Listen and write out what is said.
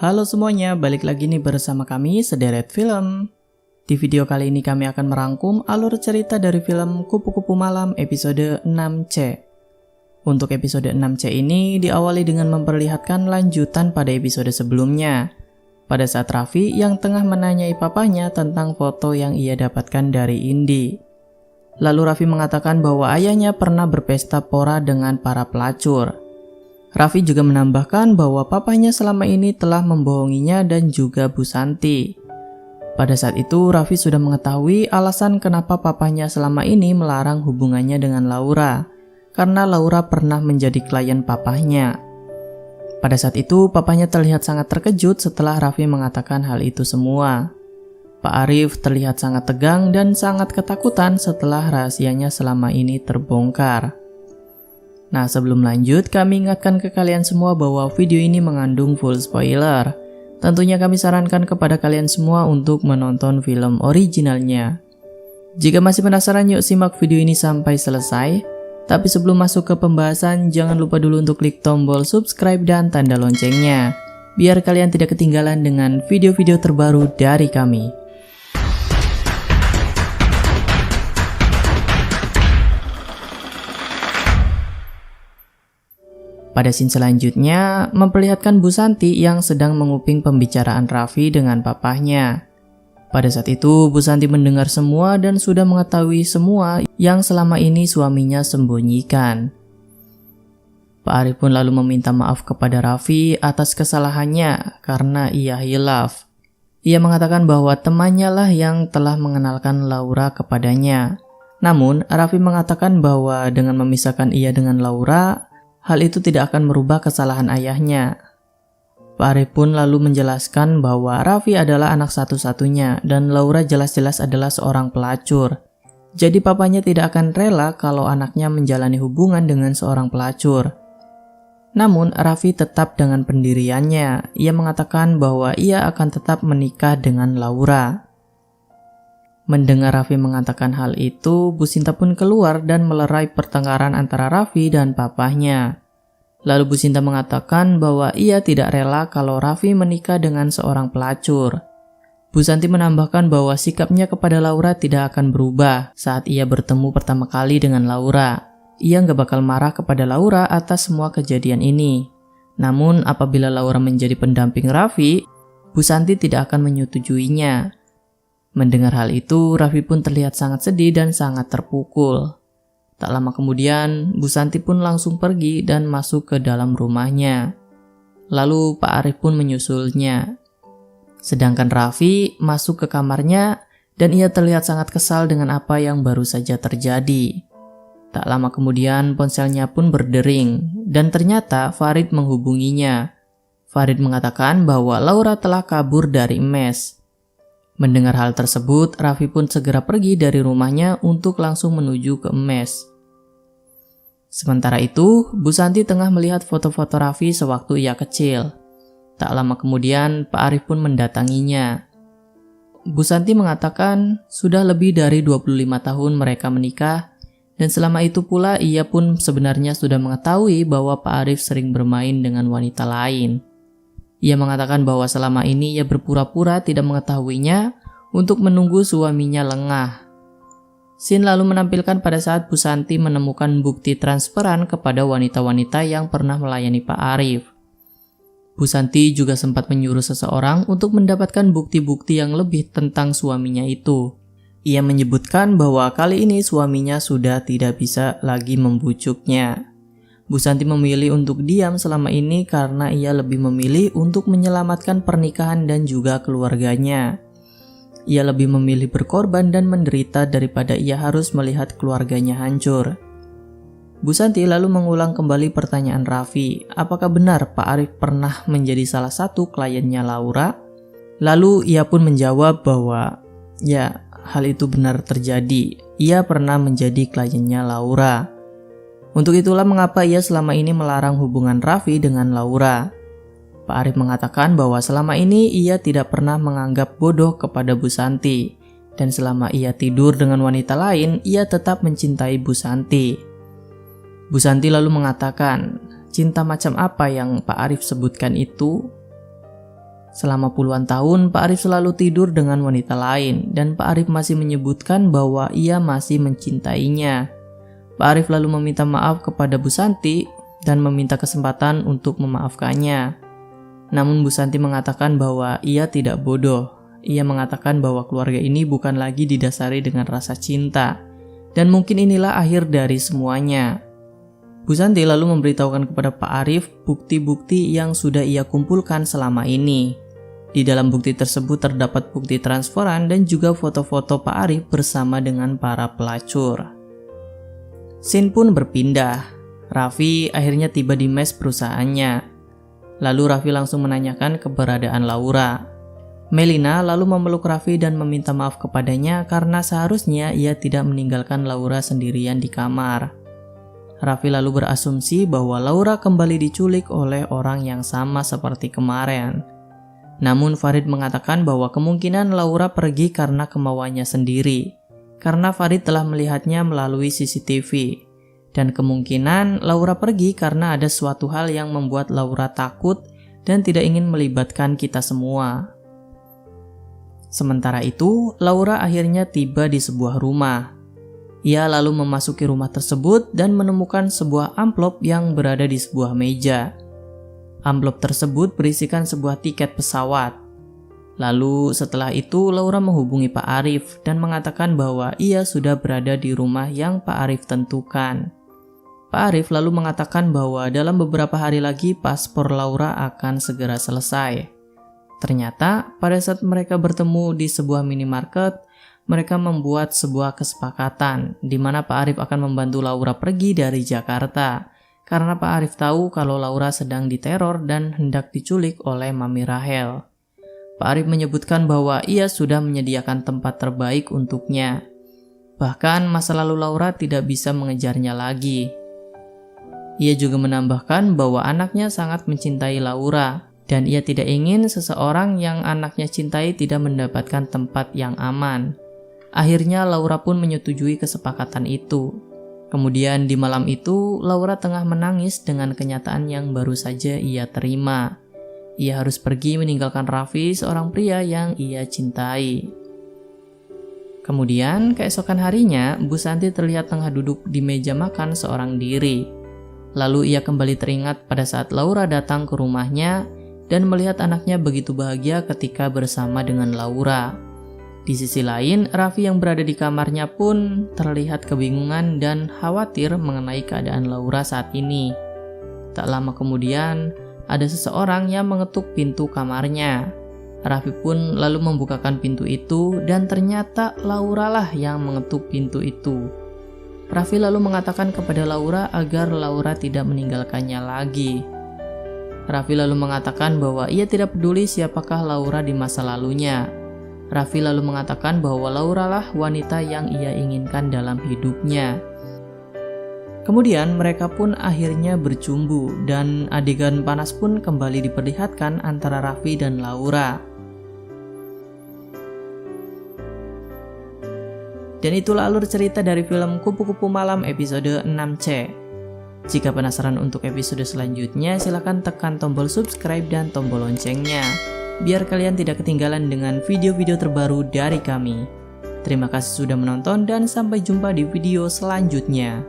Halo semuanya, balik lagi nih bersama kami Sederet Film. Di video kali ini kami akan merangkum alur cerita dari film Kupu-Kupu Malam episode 6C. Untuk episode 6C ini diawali dengan memperlihatkan lanjutan pada episode sebelumnya. Pada saat Raffi yang tengah menanyai papanya tentang foto yang ia dapatkan dari Indi. Lalu Raffi mengatakan bahwa ayahnya pernah berpesta pora dengan para pelacur. Raffi juga menambahkan bahwa papanya selama ini telah membohonginya dan juga Bu Santi. Pada saat itu Raffi sudah mengetahui alasan kenapa papanya selama ini melarang hubungannya dengan Laura, karena Laura pernah menjadi klien papahnya. Pada saat itu papanya terlihat sangat terkejut setelah Raffi mengatakan hal itu semua. Pak Arif terlihat sangat tegang dan sangat ketakutan setelah rahasianya selama ini terbongkar. Nah, sebelum lanjut, kami ingatkan ke kalian semua bahwa video ini mengandung full spoiler. Tentunya kami sarankan kepada kalian semua untuk menonton film originalnya. Jika masih penasaran, yuk simak video ini sampai selesai. Tapi sebelum masuk ke pembahasan, jangan lupa dulu untuk klik tombol subscribe dan tanda loncengnya, biar kalian tidak ketinggalan dengan video-video terbaru dari kami. Pada scene selanjutnya, memperlihatkan Bu Santi yang sedang menguping pembicaraan Raffi dengan papahnya. Pada saat itu, Bu Santi mendengar semua dan sudah mengetahui semua yang selama ini suaminya sembunyikan. Pak Arif pun lalu meminta maaf kepada Raffi atas kesalahannya karena ia hilaf. Ia mengatakan bahwa temannya lah yang telah mengenalkan Laura kepadanya. Namun, Raffi mengatakan bahwa dengan memisahkan ia dengan Laura, hal itu tidak akan merubah kesalahan ayahnya. Pak Arif pun lalu menjelaskan bahwa Raffi adalah anak satu-satunya dan Laura jelas-jelas adalah seorang pelacur. Jadi papanya tidak akan rela kalau anaknya menjalani hubungan dengan seorang pelacur. Namun Raffi tetap dengan pendiriannya. Ia mengatakan bahwa ia akan tetap menikah dengan Laura. Mendengar Raffi mengatakan hal itu, Bu Sinta pun keluar dan melerai pertengkaran antara Raffi dan papahnya. Lalu Bu Sinta mengatakan bahwa ia tidak rela kalau Raffi menikah dengan seorang pelacur. Bu Santi menambahkan bahwa sikapnya kepada Laura tidak akan berubah saat ia bertemu pertama kali dengan Laura. Ia nggak bakal marah kepada Laura atas semua kejadian ini. Namun apabila Laura menjadi pendamping Raffi, Bu Santi tidak akan menyetujuinya. Mendengar hal itu, Raffi pun terlihat sangat sedih dan sangat terpukul. Tak lama kemudian, Bu Santi pun langsung pergi dan masuk ke dalam rumahnya. Lalu Pak Arif pun menyusulnya. Sedangkan Raffi masuk ke kamarnya dan ia terlihat sangat kesal dengan apa yang baru saja terjadi. Tak lama kemudian ponselnya pun berdering dan ternyata Farid menghubunginya. Farid mengatakan bahwa Laura telah kabur dari mes. Mendengar hal tersebut, Raffi pun segera pergi dari rumahnya untuk langsung menuju ke mes. Sementara itu, Bu Santi tengah melihat foto-foto Raffi sewaktu ia kecil. Tak lama kemudian, Pak Arif pun mendatanginya. Bu Santi mengatakan sudah lebih dari 25 tahun mereka menikah, dan selama itu pula ia pun sebenarnya sudah mengetahui bahwa Pak Arif sering bermain dengan wanita lain. Ia mengatakan bahwa selama ini ia berpura-pura tidak mengetahuinya untuk menunggu suaminya lengah. Scene lalu menampilkan pada saat Bu Santi menemukan bukti transferan kepada wanita-wanita yang pernah melayani Pak Arif. Bu Santi juga sempat menyuruh seseorang untuk mendapatkan bukti-bukti yang lebih tentang suaminya itu. Ia menyebutkan bahwa kali ini suaminya sudah tidak bisa lagi membujuknya. Bu Santi memilih untuk diam selama ini karena ia lebih memilih untuk menyelamatkan pernikahan dan juga keluarganya. Ia lebih memilih berkorban dan menderita daripada ia harus melihat keluarganya hancur. Bu Santi lalu mengulang kembali pertanyaan Raffi, apakah benar Pak Arif pernah menjadi salah satu kliennya Laura? Lalu ia pun menjawab bahwa ya, hal itu benar terjadi. Ia pernah menjadi kliennya Laura. Untuk itulah mengapa ia selama ini melarang hubungan Raffi dengan Laura. Pak Arif mengatakan bahwa selama ini ia tidak pernah menganggap bodoh kepada Bu Santi. Dan selama ia tidur dengan wanita lain, ia tetap mencintai Bu Santi. Bu Santi lalu mengatakan, cinta macam apa yang Pak Arif sebutkan itu? Selama puluhan tahun, Pak Arif selalu tidur dengan wanita lain, dan Pak Arif masih menyebutkan bahwa ia masih mencintainya. Pak Arif lalu meminta maaf kepada Bu Santi dan meminta kesempatan untuk memaafkannya. Namun Bu Santi mengatakan bahwa ia tidak bodoh. Ia mengatakan bahwa keluarga ini bukan lagi didasari dengan rasa cinta, dan mungkin inilah akhir dari semuanya. Bu Santi lalu memberitahukan kepada Pak Arif bukti-bukti yang sudah ia kumpulkan selama ini. Di dalam bukti tersebut terdapat bukti transferan dan juga foto-foto Pak Arif bersama dengan para pelacur. Scene pun berpindah. Raffi akhirnya tiba di mes perusahaannya. Lalu Raffi langsung menanyakan keberadaan Laura. Melina lalu memeluk Raffi dan meminta maaf kepadanya karena seharusnya ia tidak meninggalkan Laura sendirian di kamar. Raffi lalu berasumsi bahwa Laura kembali diculik oleh orang yang sama seperti kemarin. Namun Farid mengatakan bahwa kemungkinan Laura pergi karena kemauannya sendiri, karena Farid telah melihatnya melalui CCTV. Dan kemungkinan Laura pergi karena ada suatu hal yang membuat Laura takut dan tidak ingin melibatkan kita semua. Sementara itu, Laura akhirnya tiba di sebuah rumah. Ia lalu memasuki rumah tersebut dan menemukan sebuah amplop yang berada di sebuah meja. Amplop tersebut berisikan sebuah tiket pesawat. Lalu setelah itu Laura menghubungi Pak Arif dan mengatakan bahwa ia sudah berada di rumah yang Pak Arif tentukan. Pak Arif lalu mengatakan bahwa dalam beberapa hari lagi paspor Laura akan segera selesai. Ternyata pada saat mereka bertemu di sebuah minimarket, mereka membuat sebuah kesepakatan di mana Pak Arif akan membantu Laura pergi dari Jakarta. Karena Pak Arif tahu kalau Laura sedang diteror dan hendak diculik oleh Mami Rahel. Pak Arif menyebutkan bahwa ia sudah menyediakan tempat terbaik untuknya. Bahkan masa lalu Laura tidak bisa mengejarnya lagi. Ia juga menambahkan bahwa anaknya sangat mencintai Laura, dan ia tidak ingin seseorang yang anaknya cintai tidak mendapatkan tempat yang aman. Akhirnya Laura pun menyetujui kesepakatan itu. Kemudian di malam itu, Laura tengah menangis dengan kenyataan yang baru saja ia terima. Ia harus pergi meninggalkan Raffi, seorang pria yang ia cintai. Kemudian, keesokan harinya, Bu Santi terlihat tengah duduk di meja makan seorang diri. Lalu ia kembali teringat pada saat Laura datang ke rumahnya dan melihat anaknya begitu bahagia ketika bersama dengan Laura. Di sisi lain, Raffi yang berada di kamarnya pun terlihat kebingungan dan khawatir mengenai keadaan Laura saat ini. Tak lama kemudian, ada seseorang yang mengetuk pintu kamarnya. Raffi pun lalu membukakan pintu itu dan ternyata Laura lah yang mengetuk pintu itu. Raffi lalu mengatakan kepada Laura agar Laura tidak meninggalkannya lagi. Raffi lalu mengatakan bahwa ia tidak peduli siapakah Laura di masa lalunya. Raffi lalu mengatakan bahwa Laura lah wanita yang ia inginkan dalam hidupnya. Kemudian mereka pun akhirnya bercumbu dan adegan panas pun kembali diperlihatkan antara Raffi dan Laura. Dan itulah alur cerita dari film Kupu-Kupu Malam episode 6C. Jika penasaran untuk episode selanjutnya, silahkan tekan tombol subscribe dan tombol loncengnya, biar kalian tidak ketinggalan dengan video-video terbaru dari kami. Terima kasih sudah menonton dan sampai jumpa di video selanjutnya.